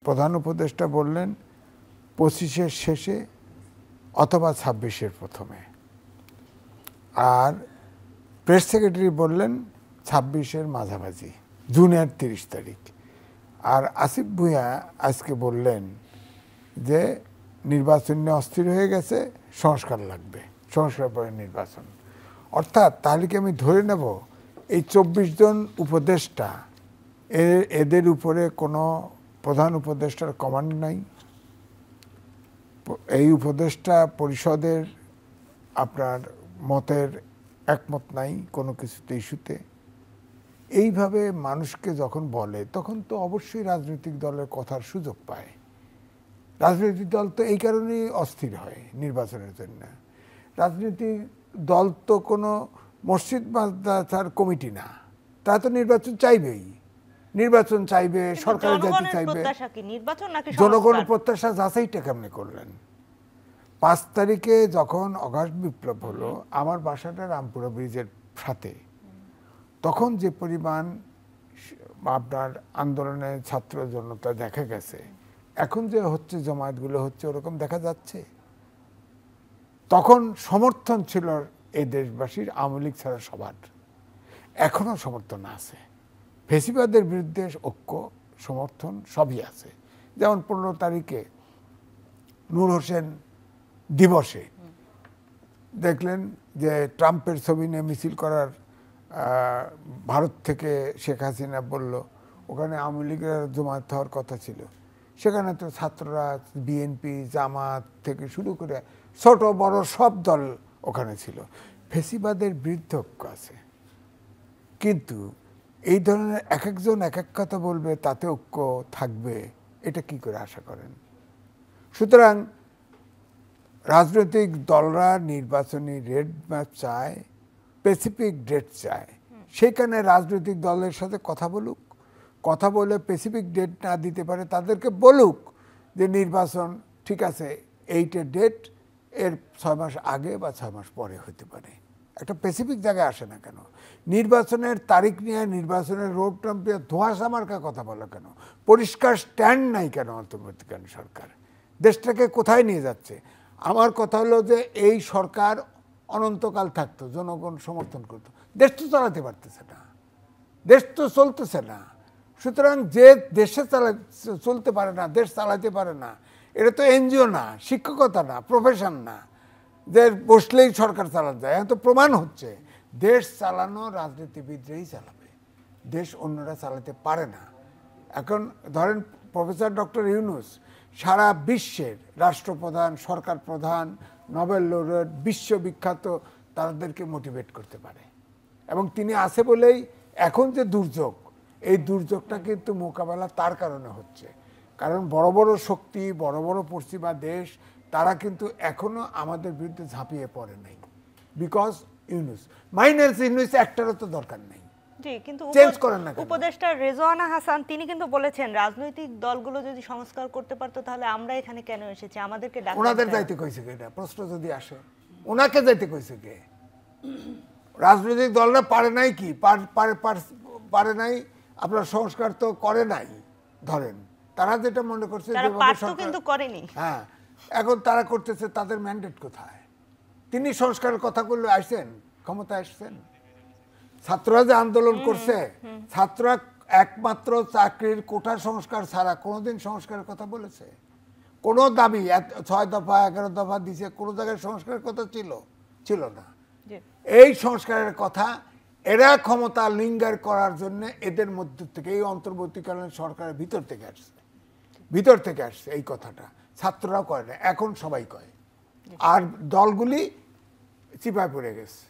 প্রধান উপদেষ্টা বললেন 25-এর শেষে অথবা 26-এর প্রথমে, আর প্রেস সেক্রেটারি বললেন 26-এর মাঝামাঝি, জুনের 30 তারিখ। আর আসিফ ভুঁইয়া আজকে বললেন যে নির্বাচন নিয়ে অস্থির হয়ে গেছে, সংস্কার লাগবে, সংস্কার পরে নির্বাচন। অর্থাৎ তাহলে কি আমি ধরে নেব এই 24 জন উপদেষ্টা এদের উপরে কোনো প্রধান উপদেষ্টার কমান্ড নাই? এই উপদেষ্টা পরিষদের আপনার মতের একমত নাই কোনো কিছুতে, ইস্যুতে? এইভাবে মানুষকে যখন বলে তখন তো অবশ্যই রাজনৈতিক দলের কথার সুযোগ পায়। রাজনৈতিক দল তো এই কারণেই অস্থির হয় নির্বাচনের জন্য। রাজনৈতিক দল তো কোনো মসজিদ মাদ্রাসার কমিটি না, তারা তো নির্বাচন চাইবেই, নির্বাচন চাইবে, সরকারের যেতে চাইবে। জনগণের প্রত্যাশা যাচাইটা কেমনে করলেন? 5 তারিখে যখন অগাস্ট বিপ্লব হলো, আমার বাসাটা রামপুরা ব্রিজের সাথে, তখন যে পরিমাণ আপনার আন্দোলনে ছাত্র জনতা দেখা গেছে, এখন যে হচ্ছে জমায়েতগুলো হচ্ছে ওরকম দেখা যাচ্ছে? তখন সমর্থন ছিল এই দেশবাসীর আওয়ামী লীগ ছাড়া সবার, এখনো সমর্থন আছে। ফেসিবাদের বিরুদ্ধে ঐক্য, সমর্থন সবই আছে। যেমন 15 তারিখে নূর হোসেন দিবসে দেখলেন যে ট্রাম্পের ছবি নিয়ে মিছিল করার, ভারত থেকে শেখ হাসিনা বলল ওখানে আওয়ামী লীগের জমায়েত হওয়ার কথা ছিল, সেখানে তো ছাত্ররা, বিএনপি, জামাত থেকে শুরু করে ছোট বড় সব দল ওখানে ছিল। ফেসিবাদের বিরুদ্ধে ঐক্য আছে, কিন্তু এই ধরনের এক একজন এক এক কথা বলবে তাতে ঐক্য থাকবে, এটা কি করে আশা করেন? সুতরাং রাজনৈতিক দলরা নির্বাচনী রেড ম্যাপ চায়, স্পেসিফিক ডেট চায়, সেখানে রাজনৈতিক দলের সাথে কথা বলুক, কথা বলে স্পেসিফিক ডেট না দিতে পারে তাদেরকে বলুক যে নির্বাচন ঠিক আছে, এইটা ডেট, এর 6 মাস আগে বা 6 মাস পরে হতে পারে। একটা স্পেসিফিক জায়গায় আসে না কেন? নির্বাচনের তারিখ নিয়ে, নির্বাচনের রোড ম্যাপ নিয়ে ধোঁয়াশা মার্কা কথা বলা কেন? পরিষ্কার স্ট্যান্ড নাই কেন অন্তর্বর্তীকালীন সরকার? দেশটাকে কোথায় নিয়ে যাচ্ছে? আমার কথা হলো যে এই সরকার অনন্তকাল থাকতো, জনগণ সমর্থন করতো, দেশ তো চালাতে পারতেছে না, দেশ তো চলতেছে না। সুতরাং যে দেশে চলতে পারে না, দেশ চালাতে পারে না, এটা তো এনজিও না, শিক্ষকতা না, প্রফেশন না যে বসলেই সরকার চালাতে যায়। এখন তো প্রমাণ হচ্ছে দেশ চালানো রাজনীতিবিদরাই চালাবে, দেশ অন্যরা চালাতে পারে না। এখন ধরেন প্রফেসর ডক্টর ইউনূস সারা বিশ্বের রাষ্ট্রপ্রধান, সরকার প্রধান, নোবেল লরেট, বিশ্ববিখ্যাত, তাদেরকে মোটিভেট করতে পারে। এবং তিনি আছে বলেই এখন যে দুর্যোগ, এই দুর্যোগটা কিন্তু মোকাবেলা তার কারণে হচ্ছে। কারণ বড় বড় শক্তি, বড় বড় পশ্চিমা দেশ, তারা কিন্তু এখনো আমাদের বিরুদ্ধে ঝাঁপিয়ে পড়ে নাই, বিকজ ইউনূস। মাইনাস ইউনূস একটারও তো দরকার নেই। জি, কিন্তু চেঞ্জ করেন না। উপদেষ্টা রেজওয়ানা হাসান তিনি কিন্তু বলেছেন রাজনৈতিক দলগুলো যদি সংস্কার করতে পারতো তাহলে আমরা এখানে কেন এসেছি, আমাদেরকে ডাকা। ওনাদের যাইতে কইছে কে? এটা প্রশ্ন যদি আসে, ওনাকে যাইতে কইছে কে? রাজনৈতিক দলরা পারে নাই কি? পারে নাই, আপনার সংস্কার তো করে নাই। ধরেন তারা যেটা মনে করছে কিন্তু করেনি। হ্যাঁ, এখন তারা করতেছে, তাদের ম্যান্ডেট কোথায়? তিনি সংস্কারের কথা বললে আসছেন, ক্ষমতায় আসছেন। ছাত্ররা যে আন্দোলন করছে, ছাত্ররা একমাত্র চাকরির কোটা সংস্কার ছাড়া কোনোদিন সংস্কারের কথা বলেছে? কোনো দাবি 6 দফা 11 দফা দিছে, কোনো জায়গায় সংস্কারের কথা ছিল না। এই সংস্কারের কথা এরা ক্ষমতা লিঙ্গার করার জন্য এদের মধ্য থেকে, এই অন্তর্বর্তীকালীন সরকারের ভিতর থেকে আসছে এই কথাটা। ছাত্ররাও কয় না, এখন সবাই কয়, আর দলগুলি চিপায় পড়ে গেছে।